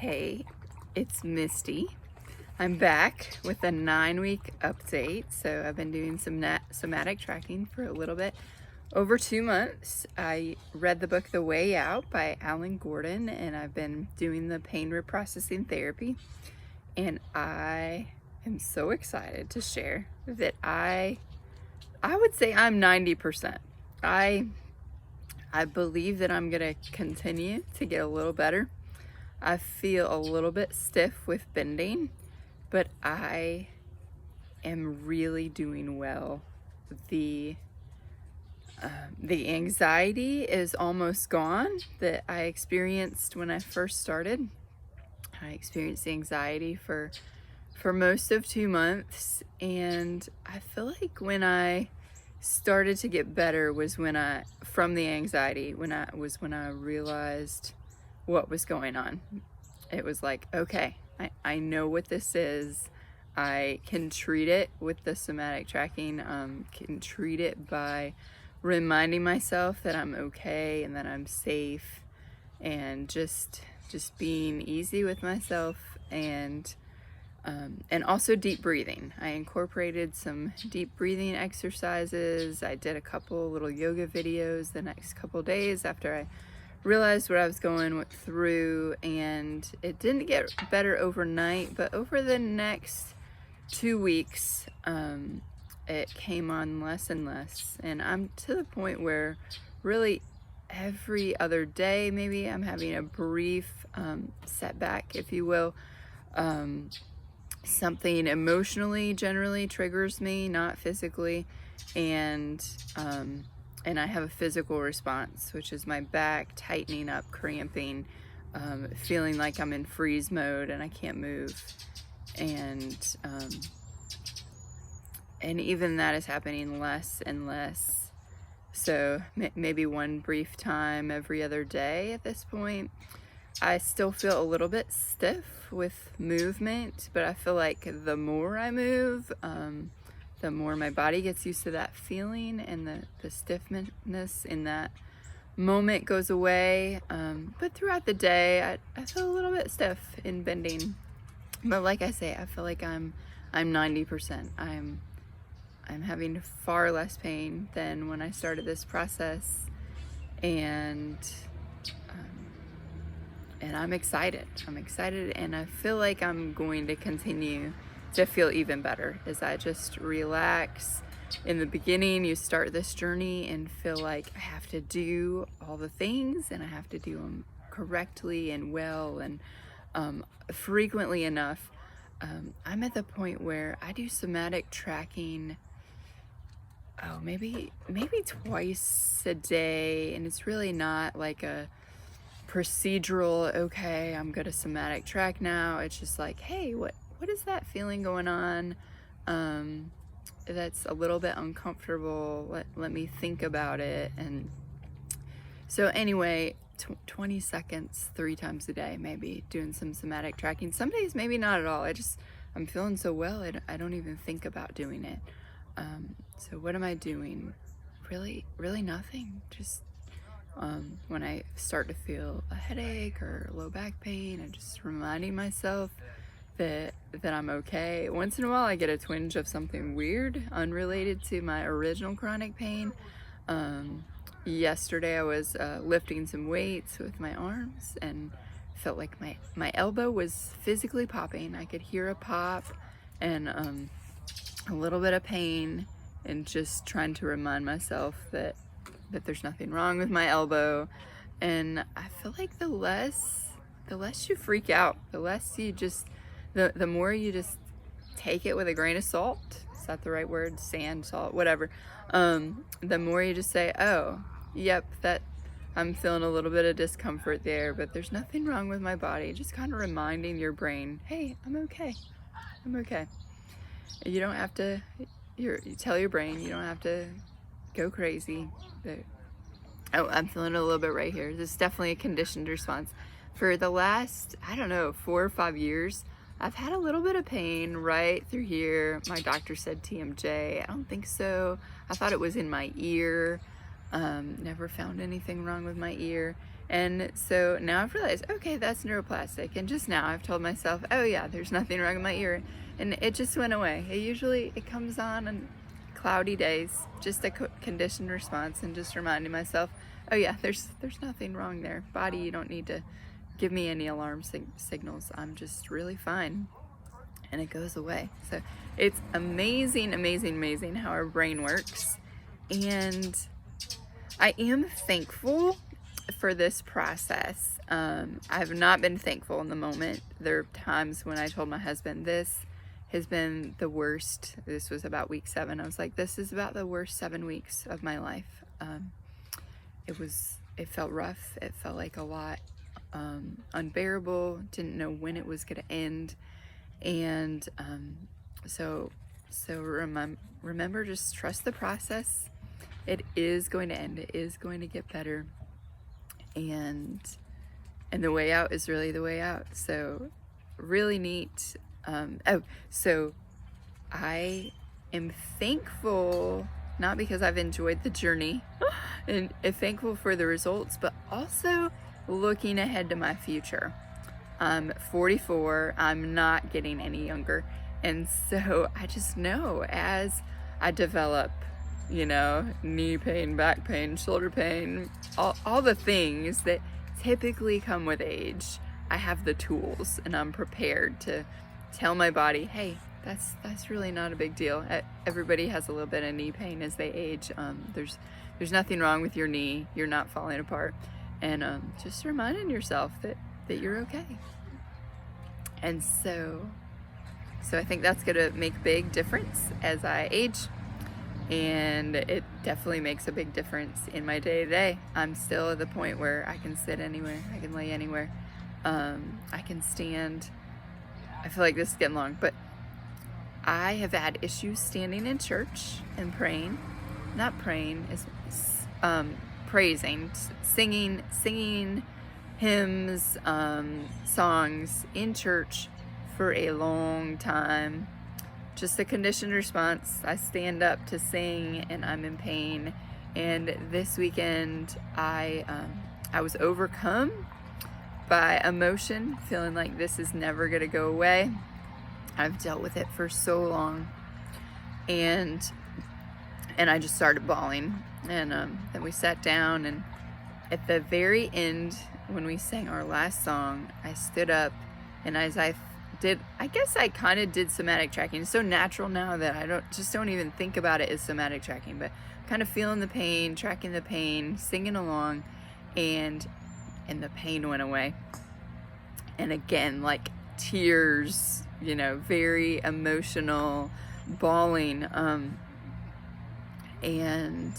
Hey, it's Misty. I'm back with a 9-week update. So I've been doing some somatic tracking for a little bit over 2 months. I read the book The Way Out by Alan Gordon, and I've been doing the pain reprocessing therapy. And I am so excited to share that I would say I'm 90%. I believe that I'm gonna continue to get a little better. I feel a little bit stiff with bending, but I am really doing well. The anxiety is almost gone that I experienced when I first started. I experienced the anxiety for most of 2 months, and I feel like when I started to get better was when I realized what was going on. It was like, okay, I know what this is. I can treat it with the somatic tracking, can treat it by reminding myself that I'm okay and that I'm safe, and just being easy with myself, and also deep breathing. I incorporated some deep breathing exercises. I did a couple little yoga videos the next couple days after I realized what I was going through, and it didn't get better overnight, but over the next 2 weeks, it came on less and less, and I'm to the point where really every other day, maybe I'm having a brief setback, if you will. Something emotionally generally triggers me, not physically, and I have a physical response, which is my back tightening up, cramping, feeling like I'm in freeze mode and I can't move, and even that is happening less and less. So maybe one brief time every other day at this point. I still feel a little bit stiff with movement, but I feel like the more I move, the more my body gets used to that feeling, and the stiffness in that moment goes away. But throughout the day, I feel a little bit stiff in bending. But like I say, I feel like I'm 90%. I'm having far less pain than when I started this process, and I'm excited. And I feel like I'm going to continue to feel even better as I just relax. In the beginning, you start this journey and feel like I have to do all the things, and I have to do them correctly and well and frequently enough. I'm at the point where I do somatic tracking maybe twice a day, and it's really not like a procedural, okay, I'm gonna somatic track now. It's just like, hey, what is that feeling going on that's a little bit uncomfortable? Let me think about it. And so anyway, 20 seconds 3 times a day, maybe doing some somatic tracking. Some days maybe not at all. I'm feeling so well, I don't even think about doing it. So what am I doing? Really nothing. Just when I start to feel a headache or low back pain, and just reminding myself that I'm okay. Once in a while I get a twinge of something weird unrelated to my original chronic pain. Yesterday I was lifting some weights with my arms and felt like my elbow was physically popping. I could hear a pop and a little bit of pain, and just trying to remind myself that there's nothing wrong with my elbow. And I feel like the less you freak out, the less you just, the more you just take it with a grain of salt. Is that the right word? Sand, salt, whatever. The more you just say, oh, yep, that I'm feeling a little bit of discomfort there, but there's nothing wrong with my body. Just kind of reminding your brain, hey, I'm okay. You don't have to, you tell your brain, you don't have to go crazy. Oh, I'm feeling it a little bit right here. This is definitely a conditioned response. For the last, 4 or 5 years, I've had a little bit of pain right through here. My doctor said TMJ. I don't think so. I thought it was in my ear. Never found anything wrong with my ear. And so now I've realized, okay, that's neuroplastic. And just now I've told myself, oh yeah, there's nothing wrong with my ear. And it just went away. It comes on cloudy days, just a conditioned response, and just reminding myself, oh yeah, there's nothing wrong there. Body, you don't need to give me any alarm signals. I'm just really fine. And it goes away. So it's amazing, amazing, amazing how our brain works. And I am thankful for this process. I've not been thankful in the moment. There are times when I told my husband, this has been the worst. This was about week 7. I was like, this is about the worst 7 weeks of my life. It felt rough. It felt like a lot, unbearable. Didn't know when it was going to end. And so remember, just trust the process. It is going to end. It is going to get better. And the way out is really the way out. So really neat. So I am thankful, not because I've enjoyed the journey and thankful for the results, but also looking ahead to my future. I'm 44, I'm not getting any younger. And so I just know as I develop, knee pain, back pain, shoulder pain, all the things that typically come with age, I have the tools and I'm prepared to tell my body, hey, that's really not a big deal. Everybody has a little bit of knee pain as they age. There's nothing wrong with your knee. You're not falling apart. And just reminding yourself that you're okay. And so I think that's gonna make a big difference as I age. And it definitely makes a big difference in my day-to-day. I'm still at the point where I can sit anywhere, I can lay anywhere, I can stand. I feel like this is getting long, but I have had issues standing in church and praying. Not praying, praising, singing hymns, songs in church for a long time. Just a conditioned response. I stand up to sing and I'm in pain. And this weekend I was overcome by emotion, feeling like this is never gonna go away. I've dealt with it for so long. And I just started bawling. And then we sat down, and at the very end, when we sang our last song, I stood up, and as I guess I kind of did somatic tracking. It's so natural now that I don't even think about it as somatic tracking, but kind of feeling the pain, tracking the pain, singing along, and the pain went away. And again, like tears, very emotional, bawling, and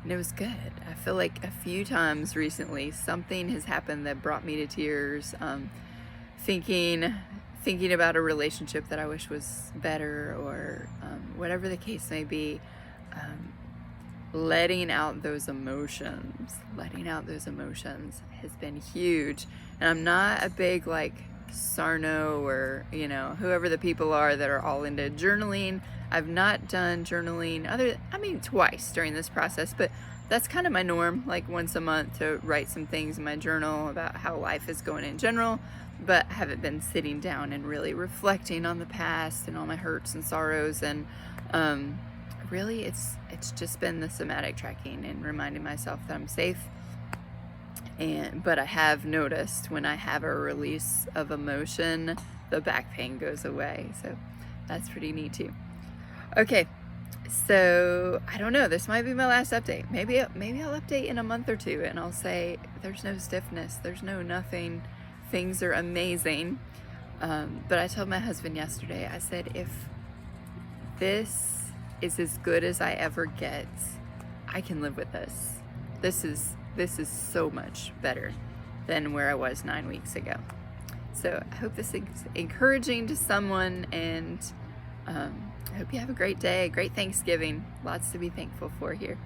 it was good. I feel like a few times recently something has happened that brought me to tears, thinking about a relationship that I wish was better, or whatever the case may be. Letting out those emotions has been huge. And I'm not a big Sarno or whoever the people are that are all into journaling. I've not done journaling twice during this process, but that's kind of my norm, like once a month to write some things in my journal about how life is going in general. But I haven't been sitting down and really reflecting on the past and all my hurts and sorrows. And really it's just been the somatic tracking and reminding myself that I'm safe. But I have noticed when I have a release of emotion, the back pain goes away. So that's pretty neat too. Okay, so I don't know, this might be my last update. Maybe I'll update in a month or two and I'll say there's no stiffness, there's no nothing, things are amazing. But I told my husband yesterday, I said, if this is as good as I ever get, I can live with this. This is so much better than where I was 9 weeks ago. So I hope this is encouraging to someone, and I hope you have a great day, a great Thanksgiving. Lots to be thankful for here.